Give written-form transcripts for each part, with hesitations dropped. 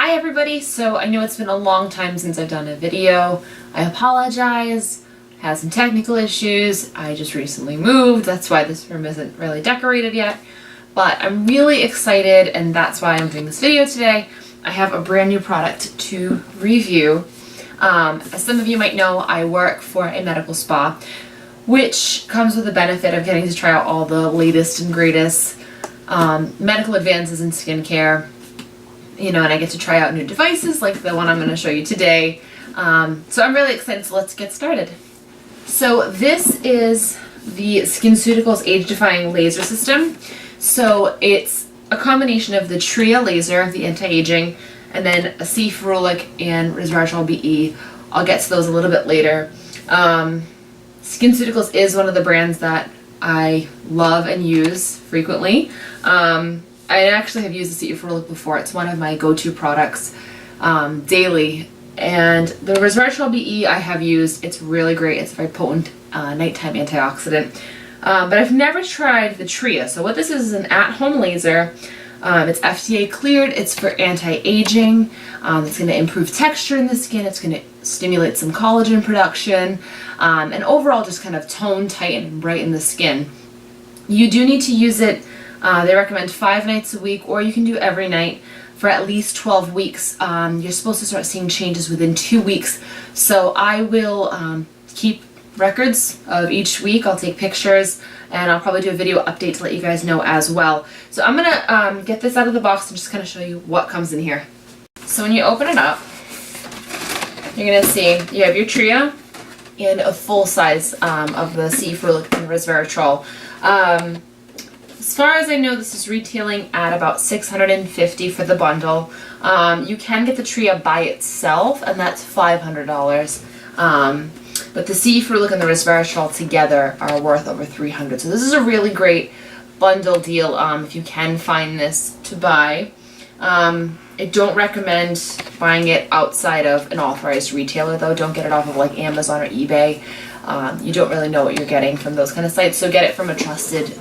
Hi everybody, so I know it's been a long time since I've done a video. I apologize, had some technical issues, I just recently moved, that's why this room isn't really decorated yet. But I'm really excited and that's why I'm doing this video today. I have a brand new product to review. As some of you might know, I work for a medical spa, which comes with the benefit of getting to try out all the latest and greatest medical advances in skincare. You know, and I get to try out new devices like the one I'm going to show you today. So I'm really excited, so let's get started. So this is the SkinCeuticals Age Defying Laser System. So it's a combination of the Tria laser, the anti-aging, and then a C-ferulic and resveratrol BE. I'll get to those a little bit later. SkinCeuticals is one of the brands that I love and use frequently. I actually have used the C-ferulic before. It's one of my go-to products daily. And the resveratrol BE I have used. It's really great. It's a very potent nighttime antioxidant. But I've never tried the Tria. So what this is an at-home laser. It's FDA cleared. It's for anti-aging. It's going to improve texture in the skin. It's going to stimulate some collagen production. And overall just kind of tone, tighten, and brighten the skin. You do need to use it. They recommend 5 nights a week, or you can do every night for at least 12 weeks. You're supposed to start seeing changes within 2 weeks. So I will keep records of each week. I'll take pictures, and I'll probably do a video update to let you guys know as well. So I'm going to get this out of the box and just kind of show you what comes in here. So when you open it up, you're going to see you have your Tria and a full size of the C-ferulic and resveratrol. As far as I know, this is retailing at about $650 for the bundle. You can get the Tria by itself, and that's $500. But the C-ferulic and the resveratrol together are worth over $300. So this is a really great bundle deal if you can find this to buy. I don't recommend buying it outside of an authorized retailer, though. Don't get it off of like Amazon or eBay. You don't really know what you're getting from those kind of sites, so get it from a trusted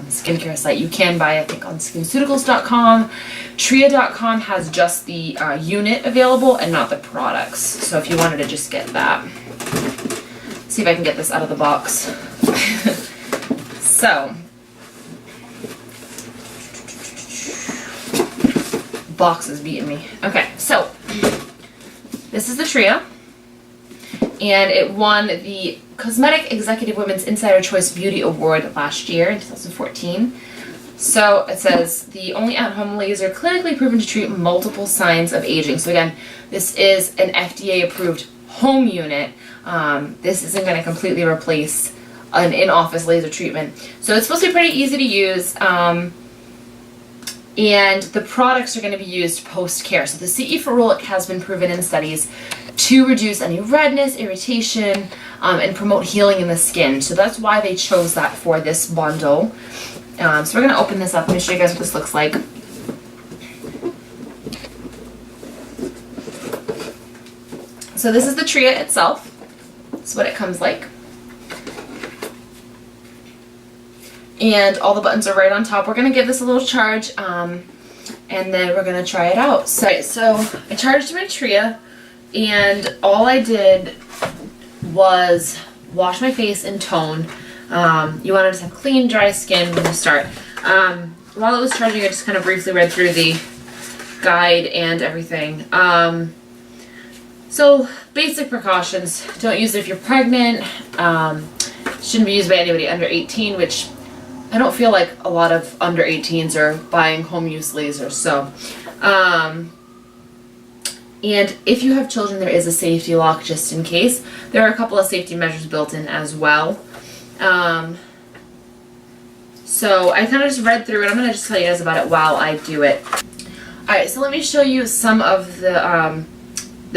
skincare site. You can buy, I think, on skinceuticals.com. Tria.com has just the unit available and not the products, so if you wanted to just get that. See if I can get this out of the box. So, box is beating me. Okay, so this is the Tria, and it won the Cosmetic Executive Women's Insider Choice Beauty Award last year in 2014. So it says, the only at-home laser clinically proven to treat multiple signs of aging. So again, this is an FDA-approved home unit. This isn't going to completely replace an in-office laser treatment. So it's supposed to be pretty easy to use. And the products are going to be used post-care. So the C-ferulic has been proven in studies to reduce any redness, irritation, and promote healing in the skin. So that's why they chose that for this bundle. So we're going to open this up. Let me show you guys what this looks like. So this is the Tria itself. This is what it comes like. And all the buttons are right on top. We're going to give this a little charge, and then we're going to try it out. So I charged my Tria, and all I did was wash my face and tone. You want to just have clean, dry skin when you start. While it was charging, I just kind of briefly read through the guide and everything. So basic precautions. Don't use it if you're pregnant. Shouldn't be used by anybody under 18, which I don't feel like a lot of under 18s are buying home use lasers. So, and if you have children, there is a safety lock just in case. There are a couple of safety measures built in as well. So I kind of just read through it. I'm going to just tell you guys about it while I do it. Alright, so let me show you some of the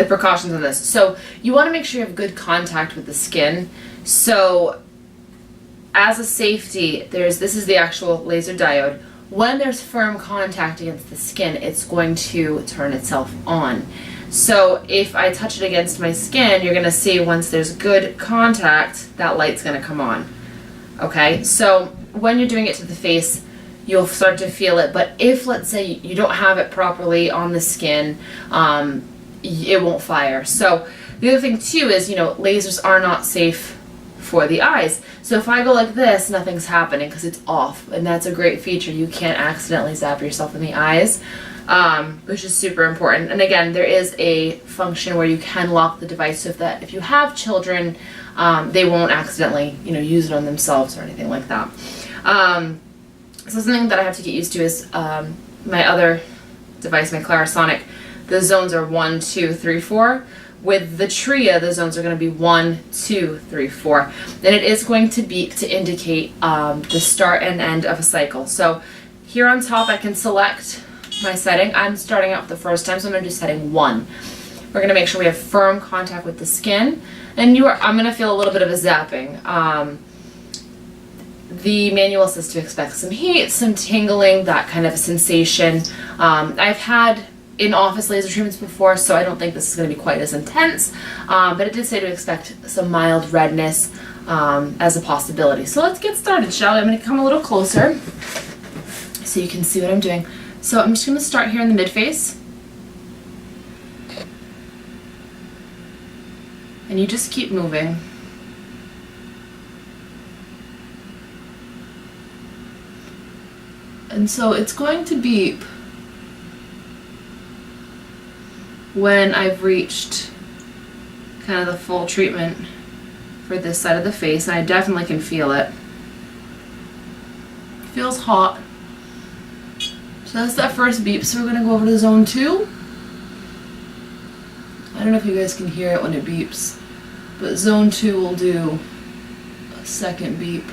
precautions on this. So you want to make sure you have good contact with the skin. So as a safety, this is the actual laser diode. When there's firm contact against the skin, it's going to turn itself on. So if I touch it against my skin, you're going to see once there's good contact, that light's going to come on. Okay, so when you're doing it to the face, you'll start to feel it. But if, let's say, you don't have it properly on the skin, it won't fire. So the other thing too is, lasers are not safe for the eyes. So if I go like this, nothing's happening because it's off, and that's a great feature. You can't accidentally zap yourself in the eyes, which is super important. And again, there is a function where you can lock the device so if you have children, they won't accidentally, use it on themselves or anything like that. So something that I have to get used to is my other device, my Clarisonic. The zones are 1, 2, 3, 4. With the Tria, the zones are going to be 1, 2, 3, 4. Then it is going to beep to indicate the start and end of a cycle. So here on top, I can select my setting. I'm starting out the first time, so I'm going to do setting 1. We're going to make sure we have firm contact with the skin, and I'm going to feel a little bit of a zapping. The manual says to expect some heat, some tingling, that kind of a sensation. I've had in-office laser treatments before, so I don't think this is going to be quite as intense, but it did say to expect some mild redness as a possibility. So let's get started, shall we? I'm going to come a little closer so you can see what I'm doing. So I'm just going to start here in the mid-face. And you just keep moving. And so it's going to beep when I've reached kind of the full treatment for this side of the face, and I definitely can feel it. It feels hot. So that's that first beep. So we're going to go over to zone 2. I don't know if you guys can hear it when it beeps, but zone 2 will do a second beep.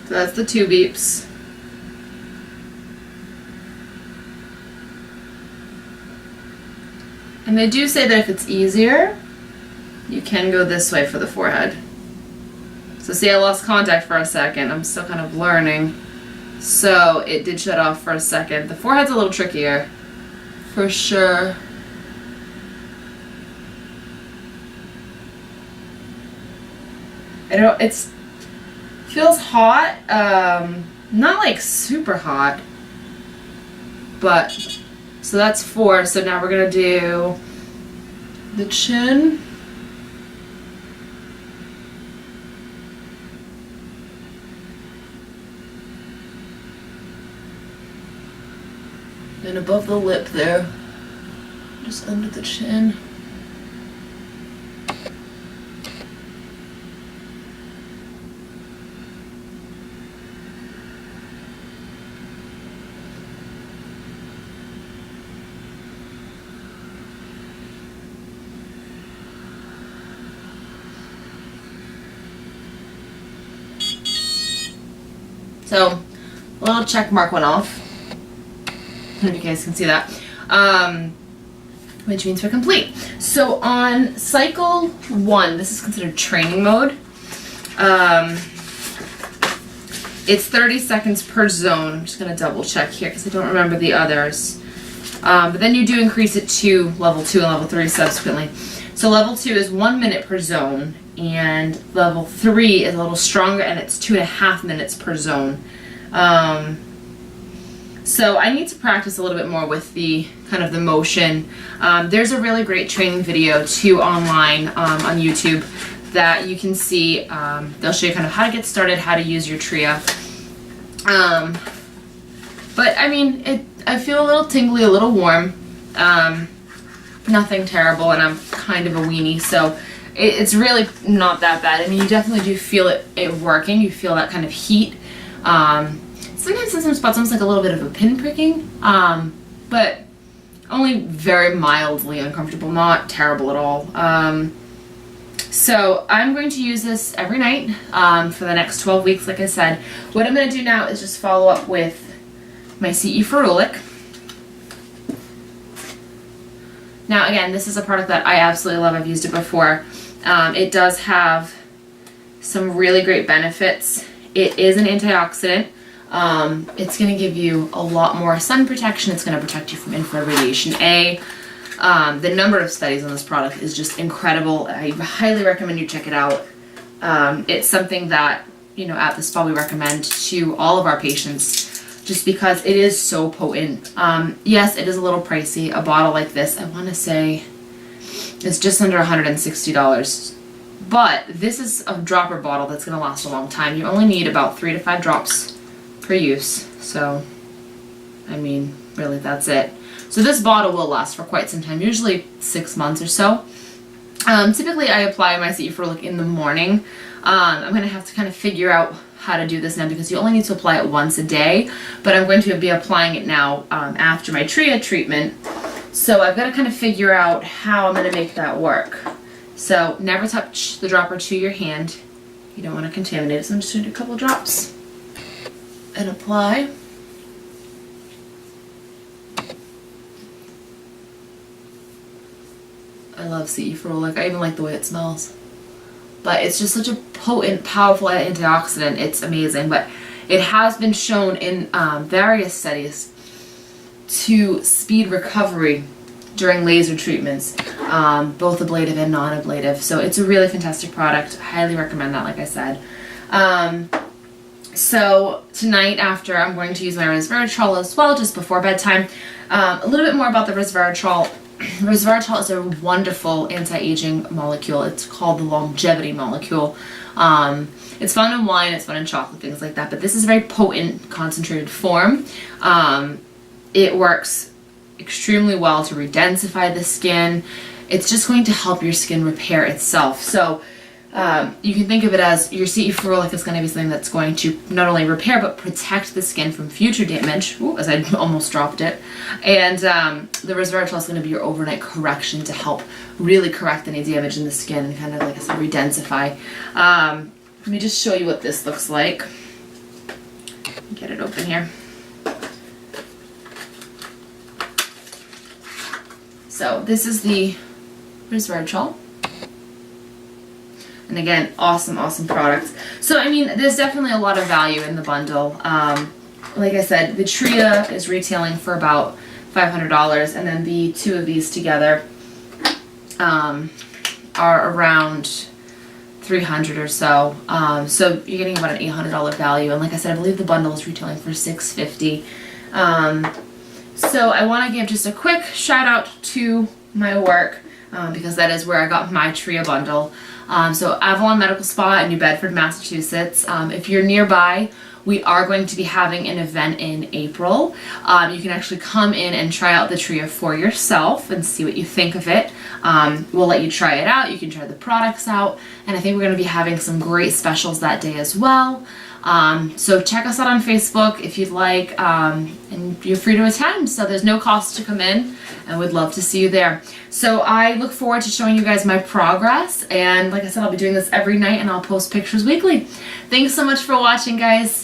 So that's the 2 beeps. And they do say that if it's easier, you can go this way for the forehead. So see, I lost contact for a second. I'm still kind of learning. So it did shut off for a second. The forehead's a little trickier, for sure. It's feels hot, not like super hot, but so that's 4. So now we're gonna do the chin, and above the lip there, just under the chin. So a little check mark went off. I don't know if you guys can see that, which means we're complete. So on cycle 1, this is considered training mode. It's 30 seconds per zone. I'm just going to double check here because I don't remember the others. But then you do increase it to level 2 and level 3 subsequently. So level 2 is 1 minute per zone, and level 3 is a little stronger, and it's 2.5 minutes per zone. So I need to practice a little bit more with the kind of the motion. There's a really great training video too online on YouTube that you can see. They'll show you kind of how to get started, how to use your Tria. But I mean, I feel a little tingly, a little warm. Nothing terrible, and I'm kind of a weenie, so it's really not that bad. I mean, you definitely do feel it working. You feel that kind of heat. Sometimes in some spots, almost like a little bit of a pin pricking, but only very mildly uncomfortable, not terrible at all. So I'm going to use this every night for the next 12 weeks, like I said. What I'm going to do now is just follow up with my CE Ferulic. Now again, this is a product that I absolutely love. I've used it before. It does have some really great benefits. It is an antioxidant. It's going to give you a lot more sun protection. It's going to protect you from infrared radiation A. The number of studies on this product is just incredible. I highly recommend you check it out. It's something that, you know, at the spa we recommend to all of our patients just because it is so potent. Yes, it is a little pricey. A bottle like this, I want to say, is just under $160. But this is a dropper bottle that's going to last a long time. You only need about 3 to 5 drops per use. So, I mean, really, that's it. So this bottle will last for quite some time, usually 6 months or so. Typically, I apply my CE for in the morning. I'm going to have to kind of figure out how to do this now because you only need to apply it once a day. But I'm going to be applying it now after my Tria treatment. So I've got to kind of figure out how I'm going to make that work. So never touch the dropper to your hand. You don't want to contaminate it. So I'm just going to do a couple drops and apply. I love CE Ferolic. I even like the way it smells. But it's just such a potent, powerful antioxidant. It's amazing. But it has been shown in various studies to speed recovery during laser treatments, both ablative and non-ablative. So it's a really fantastic product. I highly recommend that, like I said. So tonight after, I'm going to use my resveratrol as well, just before bedtime. A little bit more about the resveratrol. Resveratrol is a wonderful anti-aging molecule. It's called the longevity molecule. It's found in wine, it's found in chocolate, things like that, but this is a very potent concentrated form. It works extremely well to redensify the skin. It's just going to help your skin repair itself. So you can think of it as your CE Ferolic is going to be something that's going to not only repair but protect the skin from future damage. Ooh, as I almost dropped it. And the resveratrol is going to be your overnight correction to help really correct any damage in the skin and kind of, like I said, redensify. Let me just show you what this looks like. Get it open here. So this is the resveratrol. And again, awesome, awesome products. So, I mean, there's definitely a lot of value in the bundle. Like I said, the Tria is retailing for about $500, and then the two of these together are around $300 or so. So you're getting about an $800 value. And like I said, I believe the bundle is retailing for $650. So I want to give just a quick shout out to my work because that is where I got my Tria bundle. So Avalon Medical Spa in New Bedford, Massachusetts. If you're nearby, we are going to be having an event in April. You can actually come in and try out the Tria for yourself and see what you think of it. We'll let you try it out. You can try the products out. And I think we're going to be having some great specials that day as well. So check us out on Facebook if you'd like, and you're free to attend. So there's no cost to come in, and we'd love to see you there. So I look forward to showing you guys my progress. And like I said, I'll be doing this every night, and I'll post pictures weekly. Thanks so much for watching, guys.